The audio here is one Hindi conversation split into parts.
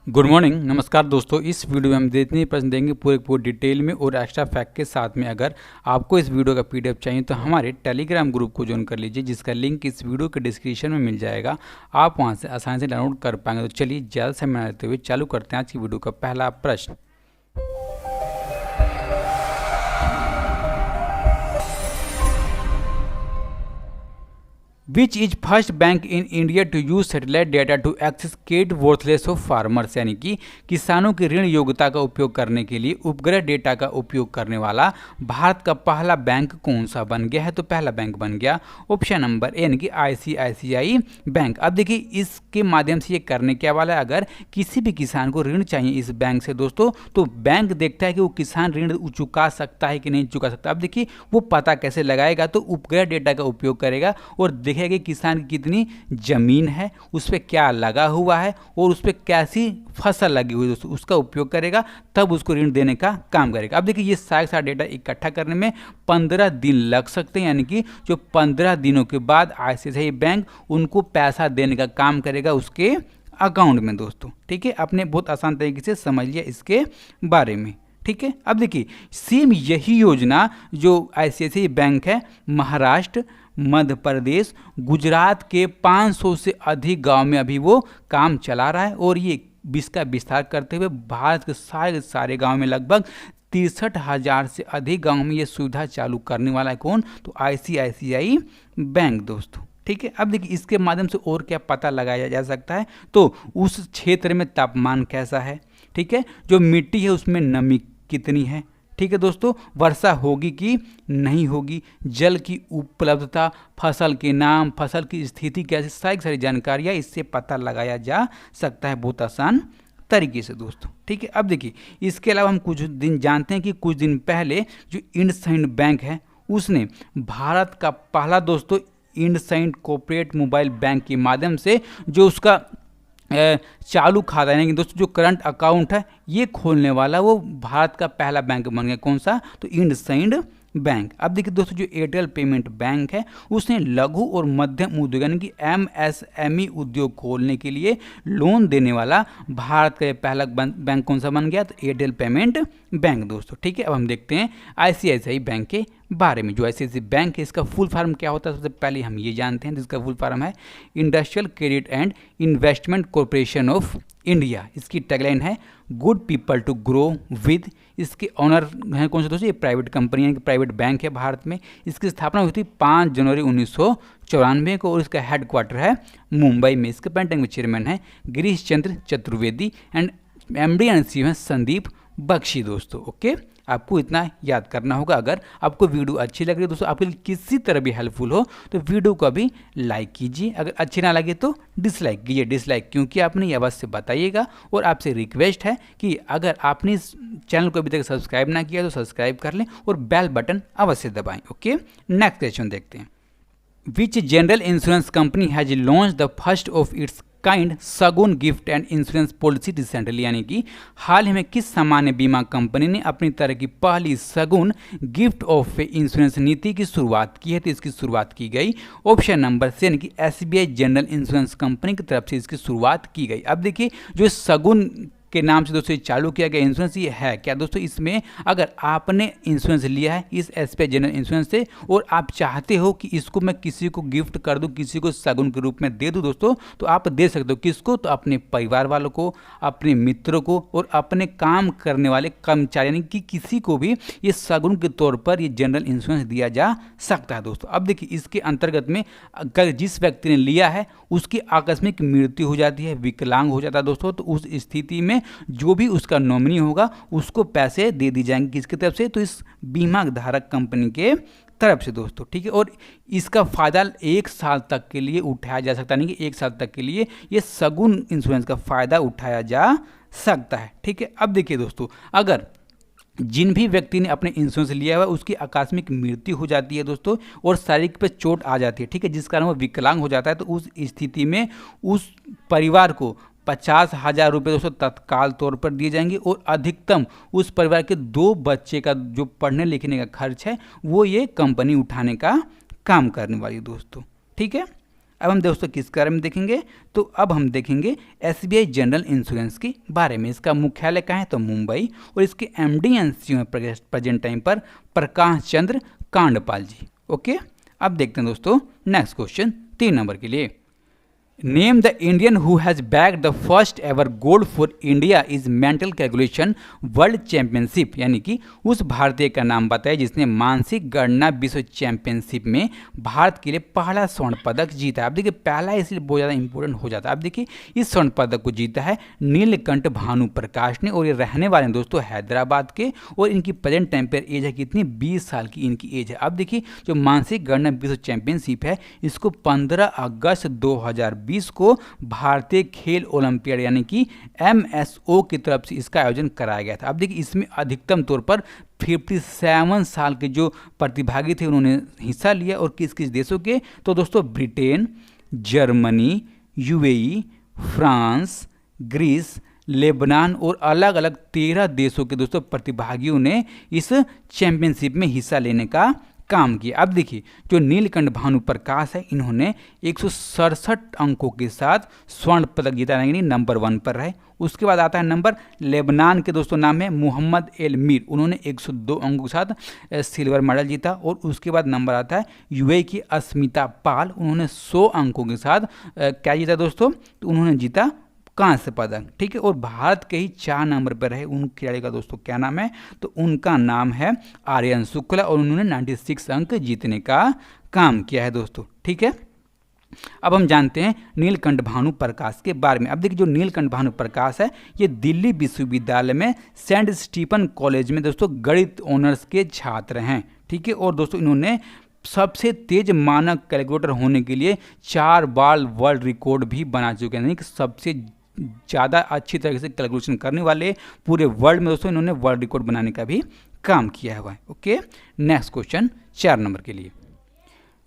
गुड मॉर्निंग, नमस्कार दोस्तों। इस वीडियो में हम जितनी प्रश्न देंगे पूरे डिटेल में और एक्स्ट्रा फैक्ट के साथ में। अगर आपको इस वीडियो का पीडीएफ चाहिए तो हमारे टेलीग्राम ग्रुप को ज्वाइन कर लीजिए, जिसका लिंक इस वीडियो के डिस्क्रिप्शन में मिल जाएगा। आप वहां से आसानी से डाउनलोड कर पाएंगे। तो चलिए ज़्यादा समय न लेते हुए चालू करते हैं आज की वीडियो का पहला प्रश्न। Which is first bank in India to use satellite data to access credit worthless of farmers, यानी कि किसानों की ऋण योग्यता का उपयोग करने के लिए उपग्रह डेटा का उपयोग करने वाला भारत का पहला बैंक कौन सा बन गया है? तो पहला बैंक बन गया ऑप्शन नंबर ए, यानी कि ICICI बैंक। अब देखिए इसके माध्यम से ये करने क्या वाला है, अगर किसी भी किसान को ऋण चाहिए इस बैंक से दोस्तों, तो बैंक देखता है कि वो किसान ऋण चुका सकता है कि नहीं चुका सकता। अब देखिए वो पता कैसे लगाएगा, तो उपग्रह डेटा का उपयोग करेगा और देखेगा कि किसान की कितनी जमीन है, उस पर क्या लगा हुआ है और उस पर कैसी फसल लगी हुई है दोस्तों, उसका उपयोग करेगा, तब उसको ऋण देने का काम करेगा। अब देखिए ये सारा डेटा इकट्ठा करने में 15 दिन लग सकते हैं, यानी कि जो 15 दिनों के बाद ICICI बैंक उनको पैसा देने का काम करेगा उसके अकाउंट में दोस्तों। ठीक है, आपने बहुत आसान तरीके से समझ लिया इसके बारे में। ठीक है, अब देखिए सेम यही योजना जो ICICI बैंक है महाराष्ट्र, मध्य प्रदेश, गुजरात के 500 से अधिक गांव में अभी वो काम चला रहा है और ये इसका विस्तार करते हुए भारत के सारे गांव में लगभग 63,000 से अधिक गांव में ये सुविधा चालू करने वाला है। कौन? तो ICICI बैंक दोस्तों। ठीक है, अब देखिए इसके माध्यम से और क्या पता लगाया जा सकता है, तो उस क्षेत्र में तापमान कैसा है, ठीक है, जो मिट्टी है उसमें नमी कितनी है, ठीक है दोस्तों, वर्षा होगी कि नहीं होगी, जल की उपलब्धता, फसल के नाम, फसल की स्थिति कैसी, सारी जानकारियाँ इससे पता लगाया जा सकता है बहुत आसान तरीके से दोस्तों। ठीक है, अब देखिए इसके अलावा हम कुछ दिन जानते हैं कि कुछ दिन पहले जो इंडसइंड बैंक है उसने भारत का पहला दोस्तों इंडसइंड कॉर्पोरेट मोबाइल बैंक के माध्यम से जो उसका चालू खाता है, यानी कि दोस्तों जो करंट अकाउंट है ये खोलने वाला वो भारत का पहला बैंक बन गया। कौन सा? तो इंडसइंड बैंक। अब देखिए दोस्तों जो एयरटेल पेमेंट बैंक है उसने लघु और मध्यम उद्योग यानी कि MSME उद्योग खोलने के लिए लोन देने वाला भारत का पहला बैंक कौन सा बन गया? तो एयरटेल पेमेंट बैंक दोस्तों। ठीक है, अब हम देखते हैं ICICI बैंक के बारे में। जो ICICI बैंक है इसका फुल फॉर्म क्या होता है सबसे पहले हम ये जानते हैं। जिसका फुल फॉर्म है industrial credit and investment corporation of India. इसकी टैगलाइन है good people to grow with. इसके ऑनर हैं कौन से दोस्तों? ये प्राइवेट कंपनी है, प्राइवेट बैंक है भारत में। इसकी स्थापना हुई थी 5 जनवरी 1994 को और इसका हेडक्वार्टर है मुंबई में। इसके पेंटिंग में चेयरमैन है Girish Chandra Chaturvedi and MD and CEO हैं संदीप बख्शी दोस्तों। ओके, आपको इतना याद करना होगा। अगर आपको वीडियो अच्छी लग रही है दोस्तों, आपके लिए किसी तरह भी हेल्पफुल हो तो वीडियो को अभी लाइक कीजिए। अगर अच्छी ना लगे तो डिसलाइक कीजिए। डिसलाइक क्योंकि आपने ये अवश्य बताइएगा। और आपसे रिक्वेस्ट है कि अगर आपने इस चैनल को अभी तक सब्सक्राइब ना किया तो सब्सक्राइब कर लें और बेल बटन अवश्य दबाएं। ओके, नेक्स्ट क्वेश्चन देखते हैं। Which general insurance company has launch the first of its kind Shagun gift and insurance policy recently, यानी कि हाल ही में किस सामान्य बीमा कंपनी ने अपनी तरह की पहली सगुन गिफ्ट ऑफ इंश्योरेंस नीति की शुरुआत की है? तो इसकी शुरुआत की गई ऑप्शन नंबर से, यानी कि SBI जनरल इंश्योरेंस कंपनी की तरफ से इसकी शुरुआत की गई। अब देखिए जो सगुन के नाम से दोस्तों चालू किया गया इंश्योरेंस ये है क्या दोस्तों? इसमें अगर आपने इंश्योरेंस लिया है इस SBI जनरल इंश्योरेंस से और आप चाहते हो कि इसको मैं किसी को गिफ्ट कर दूं, किसी को सगुन के रूप में दे दूं दोस्तों, तो आप दे सकते हो। किसको? तो अपने परिवार वालों को, अपने मित्रों को और अपने काम करने वाले कर्मचारी, यानी कि किसी को भी ये सगुन के तौर पर ये जनरल इंश्योरेंस दिया जा सकता है दोस्तों। अब देखिए इसके अंतर्गत में अगर जिस व्यक्ति ने लिया है उसकी आकस्मिक मृत्यु हो जाती है, विकलांग हो जाता है दोस्तों, तो उस स्थिति में जो भी उसका नॉमिनी होगा उसको पैसे दे दी जाएंगे। किसकी तरफ से? तो इस बीमा धारक कंपनी के तरफ से दोस्तों। ठीक है, और इसका फायदा 1 साल तक के लिए उठाया जा सकता है, यानी कि 1 साल तक के लिए ये सगुन इंश्योरेंस का फायदा उठाया जा सकता है। ठीक है, अब देखिए दोस्तों अगर जिन भी व्यक्ति ने अपने इंश्योरेंस लिया हुआ उसकी आकस्मिक मृत्यु हो जाती है दोस्तों और शारीरिक पे चोट आ जाती है, ठीक है, जिस कारण वो विकलांग हो जाता है, तो उस स्थिति में उस परिवार को 50,000 रुपये दोस्तों तत्काल तौर पर दिए जाएंगे और अधिकतम उस परिवार के 2 बच्चे का जो पढ़ने लिखने का खर्च है वो ये कंपनी उठाने का काम करने वाली दोस्तों। ठीक है, अब हम दोस्तों किस बारे में देखेंगे, तो अब हम देखेंगे SBI जनरल इंश्योरेंस के बारे में। इसका मुख्यालय कहाँ है, तो मुंबई, और इसके MD एंड CEO हैं प्रेजेंट टाइम पर प्रकाश चंद्र कांडपाल जी। ओके, अब देखते हैं दोस्तों नेक्स्ट क्वेश्चन 3 नंबर के लिए। Name the Indian who has bag the first ever gold for India is mental calculation world championship, यानी कि उस भारतीय का नाम बताए जिसने मानसिक गणना विश्व चैंपियनशिप में भारत के लिए पहला स्वर्ण पदक जीता। अब देखिए पहला इसलिए बहुत ज़्यादा इंपॉर्टेंट हो जाता है। अब देखिए इस स्वर्ण पदक को जीता है नीलकंठ भानु प्रकाश ने, और ये रहने वाले हैं दोस्तों हैदराबाद के, और इनकी प्रेजेंट टाइम पर एज है कितनी, 20 साल की इनकी एज है। अब देखिए जो मानसिक गणना विश्व चैंपियनशिप है इसको 15 अगस्त 2020 को भारतीय खेल ओलंपियाड यानी कि MSO की तरफ से इसका आयोजन कराया गया था। अब देखिए इसमें अधिकतम तौर पर 57 साल के जो प्रतिभागी थे उन्होंने हिस्सा लिया, और किस किस देशों के, तो दोस्तों Britain, Germany, UAE, France, Greece, Lebanon और अलग अलग 13 देशों के दोस्तों प्रतिभागियों ने इस चैंपियनशिप में हिस्सा लेने का काम किया। अब देखिए जो नीलकंठ भानु प्रकाश है इन्होंने 167 अंकों के साथ स्वर्ण पदक जीता, यानी नंबर 1 पर रहे। उसके बाद आता है नंबर लेबनान के दोस्तों नाम है मोहम्मद एल मीर, उन्होंने 102 अंकों के साथ सिल्वर मेडल जीता। और उसके बाद नंबर आता है UAE की अस्मिता पाल, उन्होंने 100 अंकों के साथ क्या जीता दोस्तों, तो उन्होंने जीता कांस्य पदक। ठीक है, और भारत के ही 4 नंबर पर रहे उन खिलाड़ी का दोस्तों क्या नाम है, तो उनका नाम है आर्यन शुक्ला, और उन्होंने 96 अंक जीतने का काम किया है दोस्तों। ठीक है, अब हम जानते हैं नीलकंठ भानु प्रकाश के बारे में। अब देखिए जो नीलकंठ भानु प्रकाश है ये दिल्ली विश्वविद्यालय में सेंट स्टीफन कॉलेज में दोस्तों गणित ऑनर्स के छात्र हैं। ठीक है, और दोस्तों इन्होंने सबसे तेज मानक कैलकुलेटर होने के लिए 4 बार वर्ल्ड रिकॉर्ड भी बना चुके हैं, यानी कि सबसे ज़्यादा अच्छी तरीके से कैलकुलेशन करने वाले पूरे वर्ल्ड में दोस्तों इन्होंने वर्ल्ड रिकॉर्ड बनाने का भी काम किया हुआ है। ओके, नेक्स्ट क्वेश्चन 4 नंबर के लिए।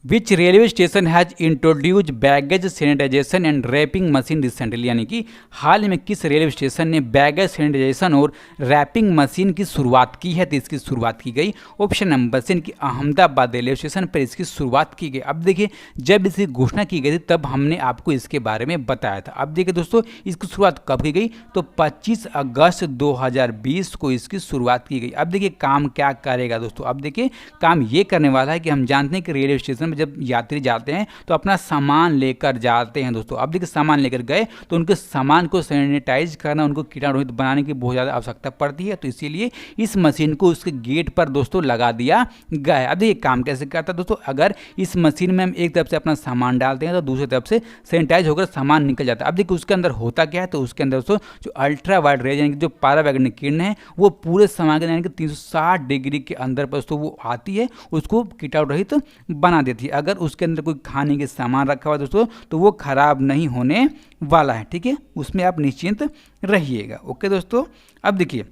Which railway station has introduce baggage sanitization and wrapping machine recently, यानी कि हाल में किस रेलवे स्टेशन ने बैगेज सैनिटाइजेशन और रैपिंग मशीन की शुरुआत की है, तो इसकी शुरुआत की गई ऑप्शन नंबर सी कि अहमदाबाद रेलवे स्टेशन पर इसकी शुरुआत की गई। अब देखिए जब इसकी घोषणा की गई थी तब हमने आपको इसके बारे में बताया था। अब देखिए दोस्तों इसकी शुरुआत कब की गई, तो 25 अगस्त 2020 को इसकी शुरुआत की गई। अब देखिए काम क्या करेगा दोस्तों, अब देखिए काम ये करने वाला है कि हम जानते हैं कि रेलवे स्टेशन में जब यात्री जाते हैं तो अपना सामान लेकर जाते हैं दोस्तों। अब देखिए सामान लेकर गए तो उनके सामान को सैनिटाइज करना, उनको कीटाणुरहित बनाने की बहुत ज़्यादा आवश्यकता पड़ती है, तो इसीलिए इस मशीन को उसके गेट पर दोस्तों लगा दिया गया है। अब देखिए काम कैसे करता है दोस्तों, अगर इस मशीन में हम एक तरफ से अपना सामान डालते हैं तो दूसरी तरफ से सैनिटाइज होकर सामान निकल जाता है। अब देखिए उसके अंदर होता क्या है, तो उसके अंदर दोस्तों जो अल्ट्रा वाइड रेज यानी कि जो पारावैग्निक किरण है वो पूरे सामान के यानी कि 360 डिग्री के अंदर पर दोस्तों वो आती है, उसको कीटाणुरहित बना देती है। अगर उसके अंदर कोई खाने के सामान रखा हुआ है दोस्तों तो वो खराब नहीं होने वाला है। ठीक है, उसमें आप निश्चिंत रहिएगा। ओके दोस्तों, अब देखिए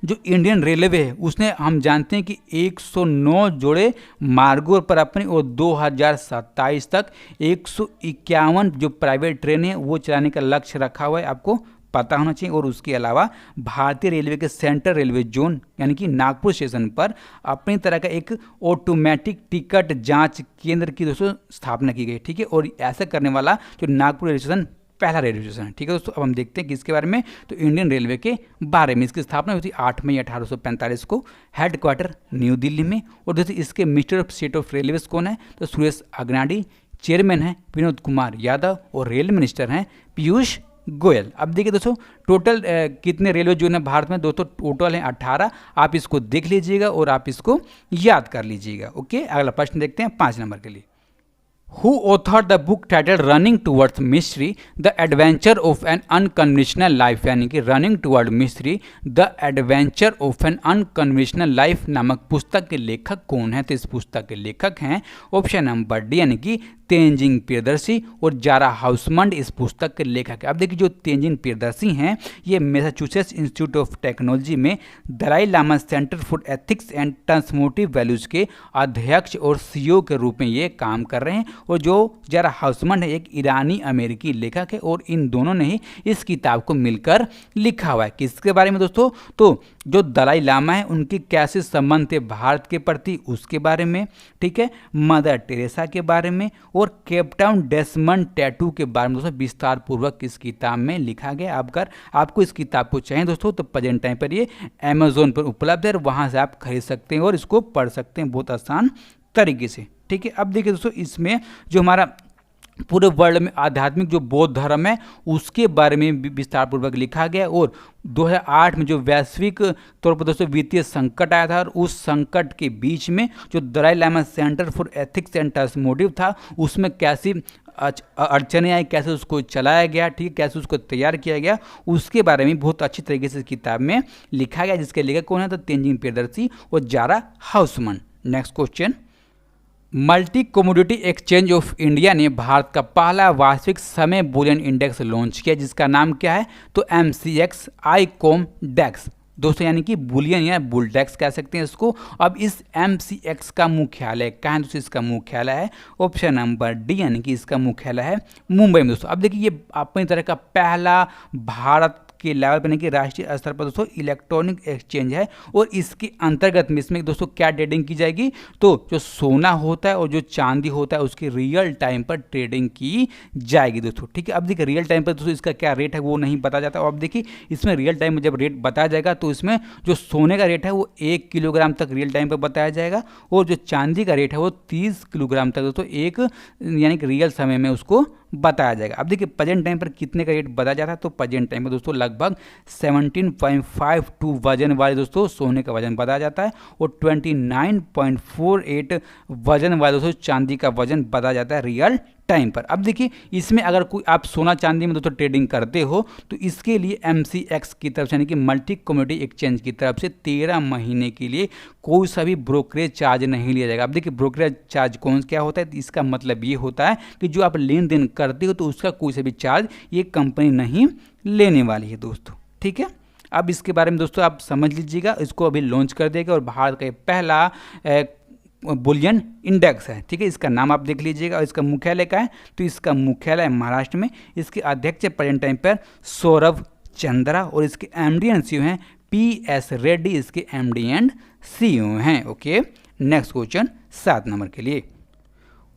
जो इंडियन रेलवे है उसने हम जानते हैं कि 109 जोड़े मार्गों पर अपनी और 2027 तक 151 जो प्राइवेट ट्रेन है वो चलाने का लक्ष्य रखा हुआ है, आपको पता होना चाहिए। और उसके अलावा भारतीय रेलवे के सेंट्रल रेलवे जोन यानी कि नागपुर स्टेशन पर अपनी तरह का एक ऑटोमेटिक टिकट जांच केंद्र की दोस्तों स्थापना की गई। ठीक है, और ऐसा करने वाला जो नागपुर रेलवे स्टेशन पहला रेलवे स्टेशन है। ठीक है दोस्तों, अब हम देखते हैं कि इसके बारे में, तो इंडियन रेलवे के बारे में। इसकी स्थापना हुई थी 8 मई 1845 को, हेडक्वार्टर न्यू दिल्ली में। और दोस्तों इसके minister of state of railways कौन है, तो सुरेश अग्नाडी, चेयरमैन है विनोद कुमार यादव, और रेल मिनिस्टर हैं पीयूष गोयल। अब देखिए दोस्तों टोटल कितने रेलवे जोन है भारत में, दोस्तों टोटल हैं 18। आप इसको देख लीजिएगा और आप इसको याद कर लीजिएगा। ओके, अगला प्रश्न देखते हैं 5 नंबर के लिए। Who authored the book titled Running Towards Mystery: The Adventure of an Unconventional Life, यानी कि Running Toward Mystery: The Adventure of an Unconventional Life नामक पुस्तक के लेखक कौन है, तो इस पुस्तक के लेखक हैं ऑप्शन नंबर डी यानी कि तेंजिंग प्रियदर्शी, और जारा हाउसमंड इस पुस्तक के लेखक है। अब देखिए जो तेंजिंग प्रियदर्शी हैं ये मैसाचुसेट्स इंस्टीट्यूट ऑफ टेक्नोलॉजी में Dalai Lama centre for ethics and transformative values के अध्यक्ष और CEO के रूप में ये काम कर रहे हैं, और जो जारा हाउसमैन है एक ईरानी अमेरिकी लेखक है और इन दोनों ने ही इस किताब को मिलकर लिखा हुआ है। किसके बारे में दोस्तों? तो जो दलाई लामा है उनके कैसे संबंध थे भारत के प्रति उसके बारे में, ठीक है, मदर टेरेसा के बारे में और केपटाउन डेसमंड टैटू के बारे में दोस्तों विस्तार पूर्वक इस किताब में लिखा गया। अगर आपको इस किताब को चाहिए दोस्तों तो प्रेजेंट टाइम पर ये अमेजोन पर उपलब्ध है, वहाँ से आप खरीद सकते हैं और इसको पढ़ सकते हैं बहुत आसान तरीके से, ठीक है। अब देखिए दोस्तों इसमें जो हमारा पूरे वर्ल्ड में आध्यात्मिक जो बौद्ध धर्म है उसके बारे में विस्तार पूर्वक लिखा गया और 2008 में जो वैश्विक तौर पर दोस्तों वित्तीय संकट आया था और उस संकट के बीच में जो Dalai Lama centre for ethics and transformative था उसमें कैसी अड़चने आई, कैसे उसको चलाया गया, ठीक है, कैसे उसको तैयार किया गया, उसके बारे में बहुत अच्छी तरीके से इस किताब में लिखा गया, जिसके लेखक कौन है? तो तेंजिन प्रियदर्शी और Zara Houseman. Next question, multi commodity exchange of India ने भारत का पहला वार्षिक समय बुलियन इंडेक्स लॉन्च किया, जिसका नाम क्या है? तो MCX ICOM डेक्स दोस्तों, यानी कि बुलियन या बुलडेक्स कह सकते हैं इसको। अब इस MCX का मुख्यालय कहाँ है दोस्तों? इसका मुख्यालय है ऑप्शन नंबर डी, यानी कि इसका मुख्यालय है मुंबई में दोस्तों। अब देखिए ये अपनी तरह का पहला भारत के लेवल पर, कि राष्ट्रीय स्तर पर दोस्तों इलेक्ट्रॉनिक एक्सचेंज है और इसके अंतर्गत में इसमें दोस्तों क्या ट्रेडिंग की जाएगी? तो जो सोना होता है और जो चांदी होता है उसकी रियल टाइम पर ट्रेडिंग की जाएगी दोस्तों, ठीक है। अब देखिए रियल टाइम पर दोस्तों इसका क्या रेट है वो नहीं बताया जाता, और अब देखिए इसमें रियल टाइम में जब रेट बताया जाएगा तो इसमें जो सोने का रेट है वो 1 किलोग्राम तक रियल टाइम पर बताया जाएगा और जो चांदी का रेट है वो 30 किलोग्राम तक दोस्तों एक यानी कि रियल समय में उसको बताया जाएगा। अब देखिए प्रेजेंट टाइम पर कितने का रेट बताया जाता है? तो प्रेजेंट टाइम पर दोस्तों लगभग 17.52 वजन वाले दोस्तों सोने का वजन बताया जाता है और 29.48 वजन वाले दोस्तों चांदी का वजन बताया जाता है रियल टाइम पर। अब देखिए इसमें अगर कोई आप सोना चांदी में दोस्तों ट्रेडिंग करते हो तो इसके लिए MCX की तरफ से यानी कि मल्टी कमोडिटी एक्सचेंज की तरफ से 13 महीने के लिए कोई सा भी ब्रोकरेज चार्ज नहीं लिया जाएगा। अब देखिए ब्रोकरेज चार्ज कौन क्या होता है? इसका मतलब ये होता है कि जो आप लेन देन करते हो तो उसका कोई सा भी चार्ज ये कंपनी नहीं लेने वाली है दोस्तों, ठीक है। अब इसके बारे में दोस्तों आप समझ लीजिएगा, इसको अभी लॉन्च कर देगा और भारत का पहला बुलियन इंडेक्स है, ठीक है। इसका नाम आप देख लीजिएगा और इसका मुख्यालय का है? तो इसका मुख्यालय महाराष्ट्र में। इसके अध्यक्ष प्रेजेंट टाइम पर सौरभ चंद्रा और इसके MD एंड CEO हैं PS रेड्डी, इसके MD एंड CEO हैं। ओके, नेक्स्ट क्वेश्चन 7 नंबर के लिए,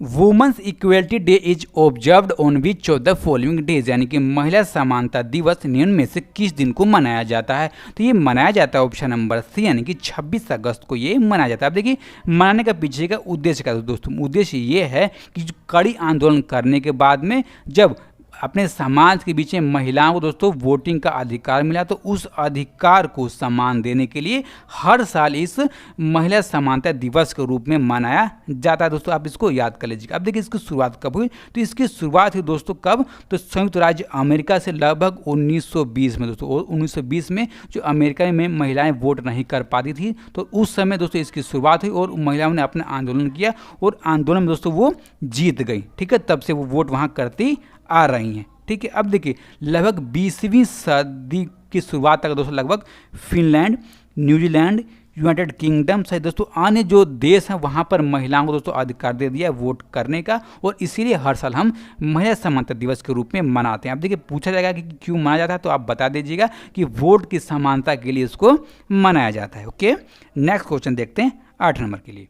women's equality day is observed on which of the following days, यानी कि महिला समानता दिवस निम्न में से किस दिन को मनाया जाता है? तो ये मनाया जाता है ऑप्शन नंबर सी, यानी कि 26 अगस्त को ये मनाया जाता है। अब देखिए मनाने का पीछे का उद्देश्य क्या दोस्तों? उद्देश्य ये है कि कड़ी आंदोलन करने के बाद में जब अपने समाज के बीच में महिलाओं को दोस्तों वोटिंग का अधिकार मिला तो उस अधिकार को सम्मान देने के लिए हर साल इस महिला समानता दिवस के रूप में मनाया जाता है दोस्तों। आप इसको याद कर लीजिएगा। अब देखिए इसकी शुरुआत कब हुई? तो इसकी शुरुआत हुई दोस्तों कब? तो संयुक्त राज्य अमेरिका से लगभग 1920 में दोस्तों। और 1920 में जो अमेरिका में महिलाएं वोट नहीं कर पाती थी तो उस समय दोस्तों इसकी शुरुआत हुई और महिलाओं ने अपना आंदोलन किया और आंदोलन में दोस्तों वो जीत गई, ठीक है। तब से वो वोट वहाँ करती आ रही हैं, ठीक है। अब देखिए लगभग 20वीं सदी की शुरुआत तक दोस्तों लगभग फिनलैंड, न्यूजीलैंड, यूनाइटेड किंगडम सहित दोस्तों अन्य जो देश हैं वहाँ पर महिलाओं को दोस्तों अधिकार दे दिया वोट करने का और इसीलिए हर साल हम महिला समानता दिवस के रूप में मनाते हैं। अब देखिए पूछा जाएगा कि क्यों मनाया जाता है तो आप बता दीजिएगा कि वोट की समानता के लिए इसको मनाया जाता है। ओके, नेक्स्ट क्वेश्चन देखते हैं 8 नंबर के लिए,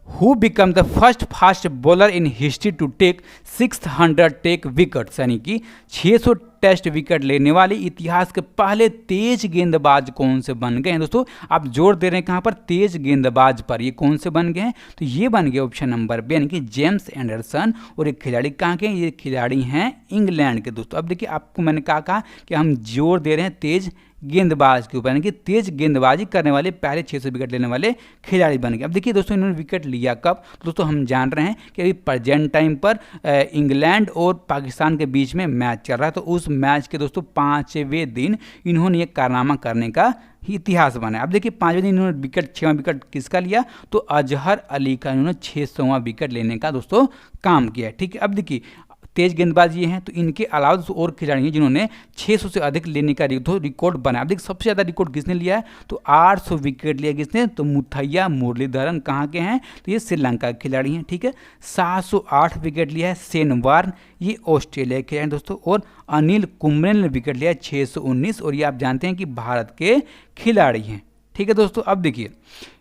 Who became the first fast bowler in history to take 600 take wickets, यानी कि 600 टेस्ट विकेट लेने वाले इतिहास के पहले तेज गेंदबाज कौन से बन गए हैं दोस्तों? आप जोर दे रहे हैं कहाँ पर? तेज गेंदबाज पर। ये कौन से बन गए हैं? तो ये बन गए ऑप्शन नंबर बी, यानी कि जेम्स एंडरसन। और ये खिलाड़ी कहाँ के हैं? ये खिलाड़ी हैं इंग्लैंड के दोस्तों। अब देखिए आपको मैंने कहा कि हम जोर दे रहे हैं तेज गेंदबाज के ऊपर, यानी कि तेज गेंदबाजी करने वाले पहले 600 विकेट लेने वाले खिलाड़ी बन गए। अब देखिए दोस्तों इन्होंने विकेट लिया कब? दोस्तों हम जान रहे हैं कि अभी प्रेजेंट टाइम पर इंग्लैंड और पाकिस्तान के बीच में मैच चल रहा है, तो उस मैच के दोस्तों 5वें दिन इन्होंने ये कारनामा करने का इतिहास बनाया। अब देखिए 5वें दिन इन्होंने विकेट 6वां विकेट किसका लिया? तो अजहर अली का इन्होंने 600वां विकेट लेने का दोस्तों काम किया, ठीक है। अब देखिए तेज गेंदबाज ये हैं। तो इनके अलावा दोस्तों और खिलाड़ी हैं जिन्होंने 600 से अधिक लेने का रिकॉर्ड बनाया। अब देखिए सबसे ज़्यादा रिकॉर्ड किसने लिया है, तो 800 विकेट लिया किसने, तो मुथैया मुरलीधरन कहाँ के हैं, तो ये श्रीलंका के खिलाड़ी हैं। ठीक है, 708 विकेट लिया है शेन वार्न, ये ऑस्ट्रेलिया के खिलाड़ी दोस्तों। और अनिल कुंबले ने विकेट लिया 619, और ये आप जानते हैं कि भारत के खिलाड़ी हैं। ठीक है दोस्तों, अब देखिए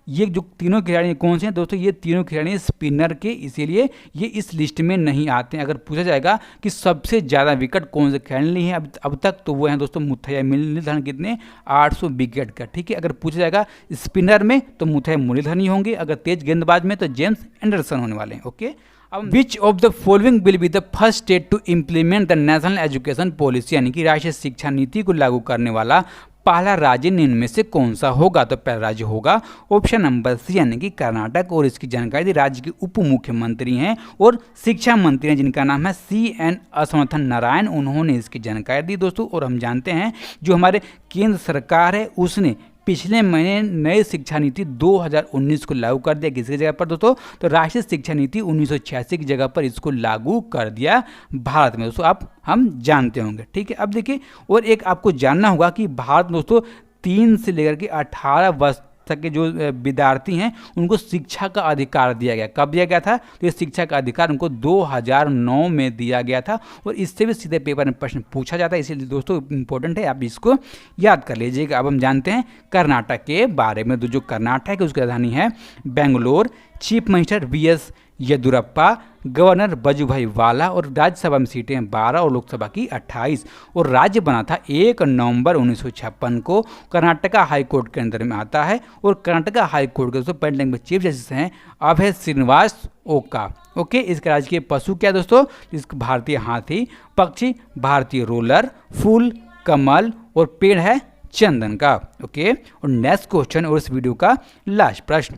ये जो तीनों खिलाड़ी कौन से हैं दोस्तों, ये तीनों खिलाड़ी स्पिनर के, इसीलिए ये इस लिस्ट में नहीं आते हैं। अगर पूछा जाएगा कि सबसे ज़्यादा विकेट कौन से खिलाड़ी लिए हैं अब तक, तो वो हैं दोस्तों मुथैया मुरलीधरन, कितने 800 विकेट का। ठीक है, अगर पूछा जाएगा स्पिनर में तो मुथैया मुरलीधरन ही होंगे, अगर तेज गेंदबाज में तो जेम्स एंडरसन होने वाले हैं। ओके, अब which of the following will be the first state to implement the national education policy, यानी कि राष्ट्रीय शिक्षा नीति को लागू करने वाला पहला राज्य निम्न में से कौन सा होगा, तो पहला राज्य होगा ऑप्शन नंबर सी यानी कि कर्नाटक। और इसकी जानकारी राज्य के उप मुख्यमंत्री हैं और शिक्षा मंत्री हैं जिनका नाम है CN अश्वत्थन नारायण, उन्होंने इसकी जानकारी दी दोस्तों। और हम जानते हैं जो हमारे केंद्र सरकार है उसने पिछले महीने नई शिक्षा नीति 2019 को लागू कर दिया। किसकी जगह पर दोस्तों, तो राष्ट्रीय शिक्षा नीति 1986 की जगह पर इसको लागू कर दिया भारत में दोस्तों, आप हम जानते होंगे। ठीक है, अब देखिए और एक आपको जानना होगा कि भारत दोस्तों 3 से लेकर के 18 वर्ष तक के जो विद्यार्थी हैं उनको शिक्षा का अधिकार दिया गया। कब दिया गया था, तो ये शिक्षा का अधिकार उनको 2009 में दिया गया था। और इससे भी सीधे पेपर में प्रश्न पूछा जाता है, इसलिए दोस्तों इंपॉर्टेंट है, आप इसको याद कर लीजिएगा। अब हम जानते हैं कर्नाटक के बारे में। तो जो कर्नाटक है उसकी राजधानी है Bangalore, chief minister VS Yediyurappa, governor Vajubhai Vala, और राज्यसभा में सीटें 12 और लोकसभा की 28। और राज्य बना था 1 नवंबर 1956 को। कर्नाटका हाई कोर्ट के अंदर में आता है। और कर्नाटका हाई कोर्ट के दोस्तों पेंडिंग में चीफ जस्टिस हैं अभय श्रीनिवास ओका। ओके, इसके राज्य के पशु क्या दोस्तों, इसका भारतीय हाथी, पक्षी भारतीय रोलर, फूल कमल, और पेड़ है चंदन का। ओके, और नेक्स्ट क्वेश्चन और इस वीडियो का लास्ट प्रश्न,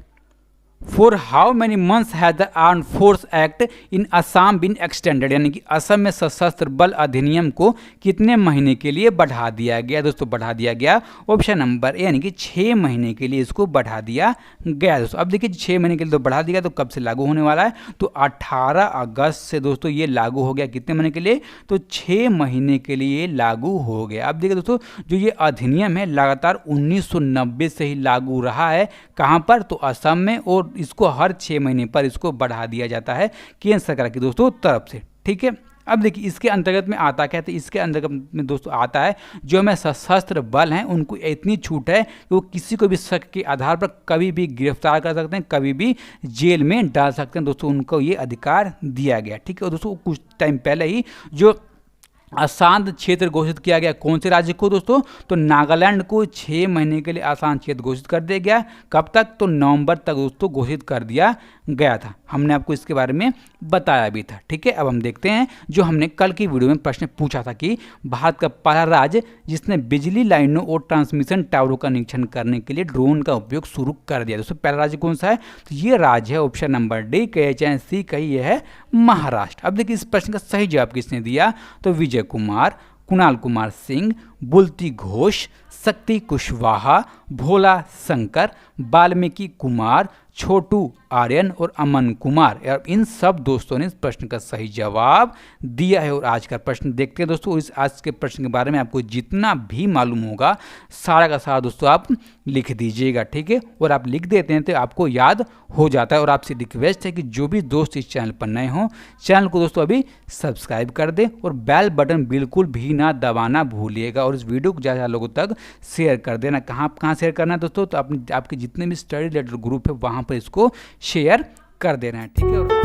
for how many months has the arm force act in Assam bin extended, यानी कि असम में सशस्त्र बल अधिनियम को कितने महीने के लिए बढ़ा दिया गया दोस्तों, बढ़ा दिया गया ऑप्शन नंबर ए यानी कि 6 महीने के लिए इसको बढ़ा दिया गया दोस्तों। अब देखिए 6 महीने के लिए तो बढ़ा दिया, तो कब से लागू होने वाला है, तो 18 अगस्त से दोस्तों ये लागू हो गया। कितने महीने के लिए, तो 6 महीने के लिए लागू हो गया। अब देखिए दोस्तों जो ये अधिनियम है लगातार 1990 से ही लागू रहा है, कहाँ पर, तो असम में, और इसको हर 6 महीने पर इसको बढ़ा दिया जाता है केंद्र सरकार की दोस्तों तरफ से। ठीक है, अब देखिए इसके अंतर्गत में आता क्या, तो इसके अंतर्गत में दोस्तों आता है जो हमें सशस्त्र बल हैं उनको इतनी छूट है कि वो किसी को भी शक के आधार पर कभी भी गिरफ्तार कर सकते हैं, कभी भी जेल में डाल सकते हैं दोस्तों, उनको ये अधिकार दिया गया। ठीक है, और दोस्तों कुछ टाइम पहले ही जो अशांत क्षेत्र घोषित किया गया, कौन से राज्य को दोस्तों, तो नागालैंड को 6 महीने के लिए अशांत क्षेत्र घोषित कर दिया गया। कब तक, तो नवंबर तक दोस्तों घोषित कर दिया गया था, हमने आपको इसके बारे में बताया भी था। ठीक है, अब हम देखते हैं जो हमने कल की वीडियो में प्रश्न पूछा था कि भारत का पहला राज्य जिसने बिजली लाइनों और ट्रांसमिशन टावरों का निरीक्षण करने के लिए ड्रोन का उपयोग शुरू कर दिया। दोस्तों पहला राज्य कौन सा है, तो ये राज्य है ऑप्शन नंबर डी, कहे चाहे सी कही, ये है महाराष्ट्र। अब देखिए इस प्रश्न का सही जवाब किसने दिया, तो विजय कुमार, कुणाल कुमार सिंह, बुल्ती घोष, शक्ति कुशवाहा, भोला शंकर, वाल्मीकि कुमार, छोटू आर्यन और अमन कुमार, और इन सब दोस्तों ने इस प्रश्न का सही जवाब दिया है। और आज का प्रश्न देखते हैं दोस्तों, इस आज के प्रश्न के बारे में आपको जितना भी मालूम होगा सारा का सारा दोस्तों आप लिख दीजिएगा। ठीक है, और आप लिख देते हैं तो आपको याद हो जाता है। और आपसे रिक्वेस्ट है कि जो भी दोस्त इस चैनल पर नए हों, चैनल को दोस्तों अभी सब्सक्राइब कर दें और बेल बटन बिल्कुल भी ना दबाना भूलिएगा। और इस वीडियो को ज़्यादा लोगों तक शेयर कर देना। कहाँ शेयर करना है दोस्तों, तो आपके जितने भी स्टडी रिलेटेड ग्रुप है वहाँ पर इसको शेयर कर देना है। ठीक है।